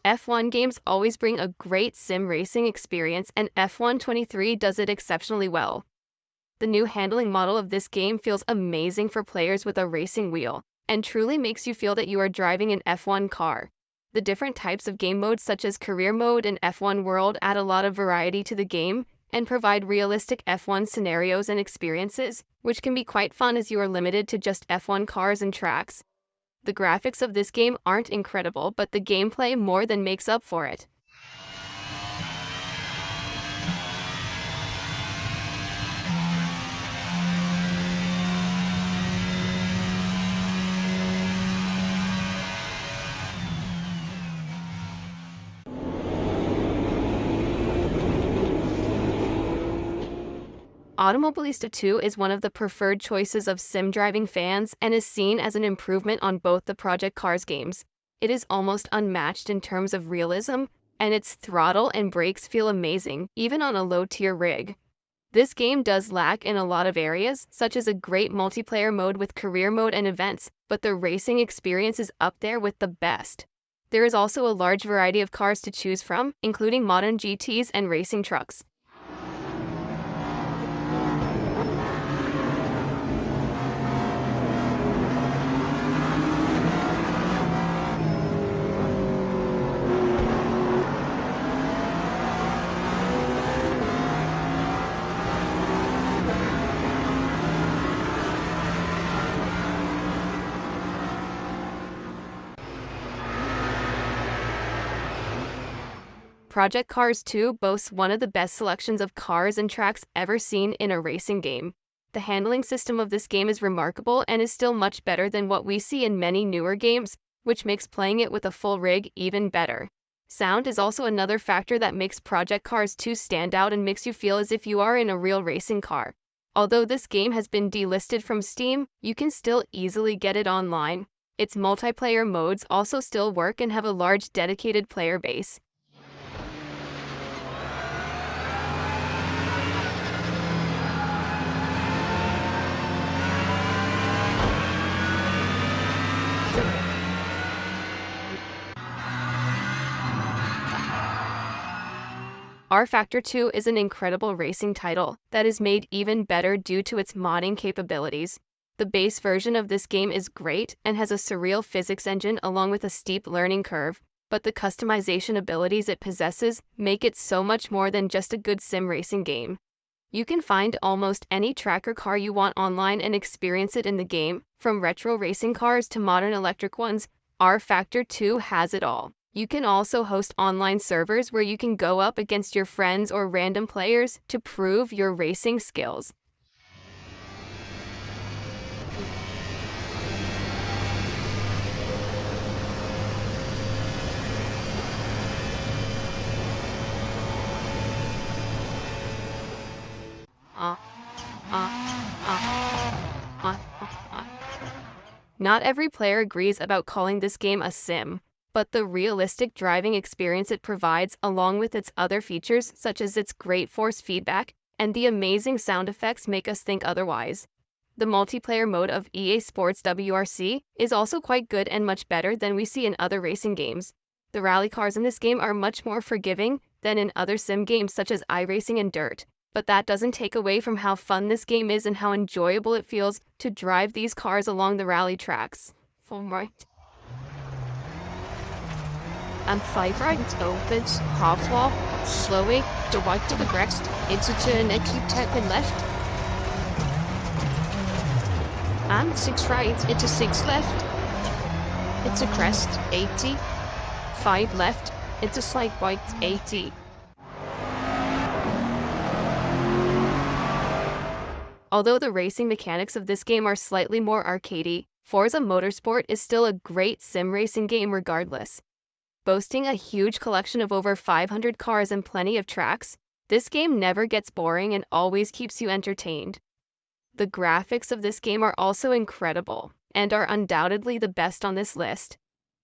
F1 games always bring a great sim racing experience, and F1 23 does it exceptionally well. The new handling model of this game feels amazing for players with a racing wheel, and truly makes you feel that you are driving an F1 car. The different types of game modes such as Career Mode and F1 World add a lot of variety to the game, and provide realistic F1 scenarios and experiences, which can be quite fun as you are limited to just F1 cars and tracks. The graphics of this game aren't incredible, but the gameplay more than makes up for it. Automobilista 2 is one of the preferred choices of sim driving fans and is seen as an improvement on both the Project Cars games. It is almost unmatched in terms of realism, and its throttle and brakes feel amazing, even on a low-tier rig. This game does lack in a lot of areas, such as a great multiplayer mode with career mode and events, but the racing experience is up there with the best. There is also a large variety of cars to choose from, including modern GTs and racing trucks. Project Cars 2 boasts one of the best selections of cars and tracks ever seen in a racing game. The handling system of this game is remarkable and is still much better than what we see in many newer games, which makes playing it with a full rig even better. Sound is also another factor that makes Project Cars 2 stand out and makes you feel as if you are in a real racing car. Although this game has been delisted from Steam, you can still easily get it online. Its multiplayer modes also still work and have a large dedicated player base. R-Factor 2 is an incredible racing title that is made even better due to its modding capabilities. The base version of this game is great and has a surreal physics engine along with a steep learning curve, but the customization abilities it possesses make it so much more than just a good sim racing game. You can find almost any track or car you want online and experience it in the game, from retro racing cars to modern electric ones. R-Factor 2 has it all. You can also host online servers where you can go up against your friends or random players to prove your racing skills. Not every player agrees about calling this game a sim, but the realistic driving experience it provides, along with its other features such as its great force feedback and the amazing sound effects, make us think otherwise. The multiplayer mode of EA Sports WRC is also quite good and much better than we see in other racing games. The rally cars in this game are much more forgiving than in other sim games such as iRacing and Dirt, but that doesn't take away from how fun this game is and how enjoyable it feels to drive these cars along the rally tracks. And 5 right opens, half wall, slowing, to right to the crest, into turn and keep tapping left. And 6 right, into 6 left, into crest, 80, 5 left, into slight right, 80. Although the racing mechanics of this game are slightly more arcadey, Forza Motorsport is still a great sim racing game regardless. Boasting a huge collection of over 500 cars and plenty of tracks, this game never gets boring and always keeps you entertained. The graphics of this game are also incredible, and are undoubtedly the best on this list.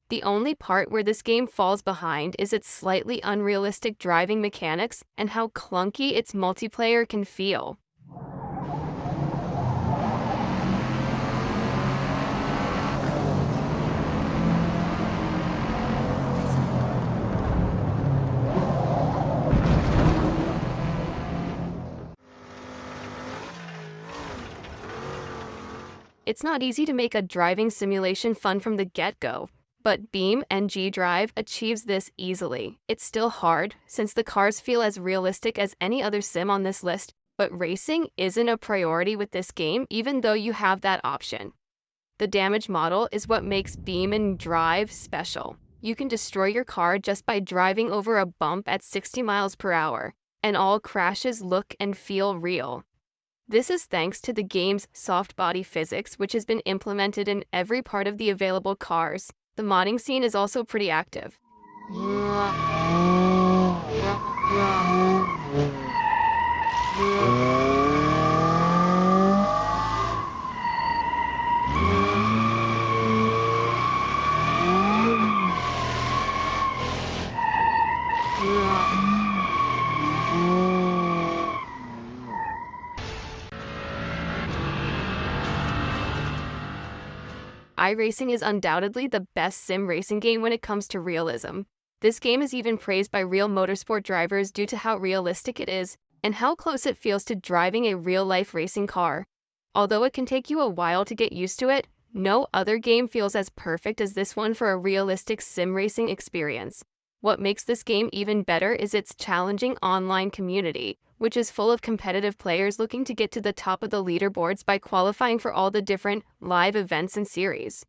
The only part where this game falls behind is its slightly unrealistic driving mechanics and how clunky its multiplayer can feel. It's not easy to make a driving simulation fun from the get-go, but Beam NG Drive achieves this easily. It's still hard, since the cars feel as realistic as any other sim on this list, but racing isn't a priority with this game even though you have that option. The damage model is what makes Beam and Drive special. You can destroy your car just by driving over a bump at 60 miles per hour, and all crashes look and feel real. This is thanks to the game's soft body physics, which has been implemented in every part of the available cars. The modding scene is also pretty active. iRacing is undoubtedly the best sim racing game when it comes to realism. This game is even praised by real motorsport drivers due to how realistic it is and how close it feels to driving a real-life racing car. Although it can take you a while to get used to it, no other game feels as perfect as this one for a realistic sim racing experience. What makes this game even better is its challenging online community, which is full of competitive players looking to get to the top of the leaderboards by qualifying for all the different live events and series.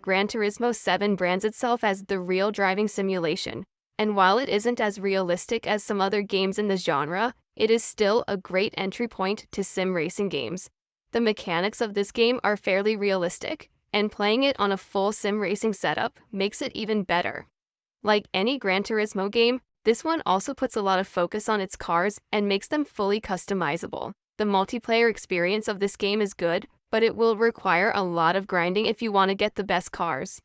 Gran Turismo 7 brands itself as the real driving simulation, and while it isn't as realistic as some other games in the genre, it is still a great entry point to sim racing games. The mechanics of this game are fairly realistic, and playing it on a full sim racing setup makes it even better. Like any Gran Turismo game, this one also puts a lot of focus on its cars and makes them fully customizable. The multiplayer experience of this game is good, but it will require a lot of grinding if you want to get the best cars.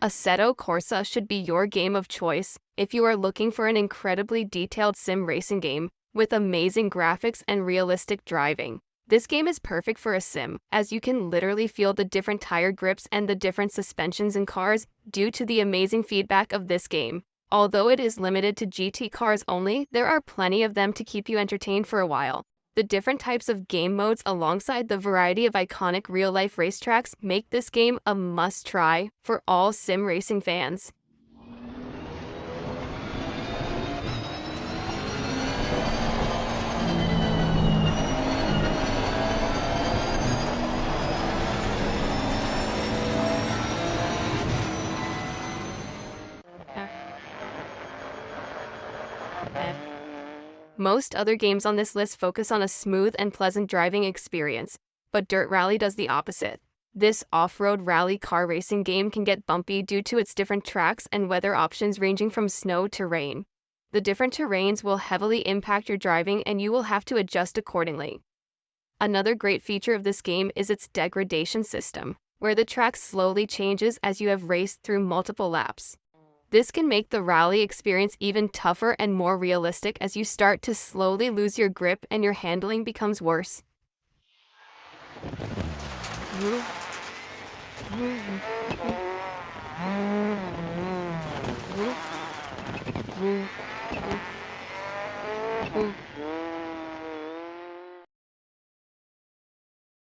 Assetto Corsa should be your game of choice if you are looking for an incredibly detailed sim racing game with amazing graphics and realistic driving. This game is perfect for a sim, as you can literally feel the different tire grips and the different suspensions in cars due to the amazing feedback of this game. Although it is limited to GT cars only, there are plenty of them to keep you entertained for a while. The different types of game modes alongside the variety of iconic real-life racetracks make this game a must-try for all sim racing fans. Most other games on this list focus on a smooth and pleasant driving experience, but Dirt Rally does the opposite. This off-road rally car racing game can get bumpy due to its different tracks and weather options ranging from snow to rain. The different terrains will heavily impact your driving and you will have to adjust accordingly. Another great feature of this game is its degradation system, where the track slowly changes as you have raced through multiple laps. This can make the rally experience even tougher and more realistic as you start to slowly lose your grip and your handling becomes worse.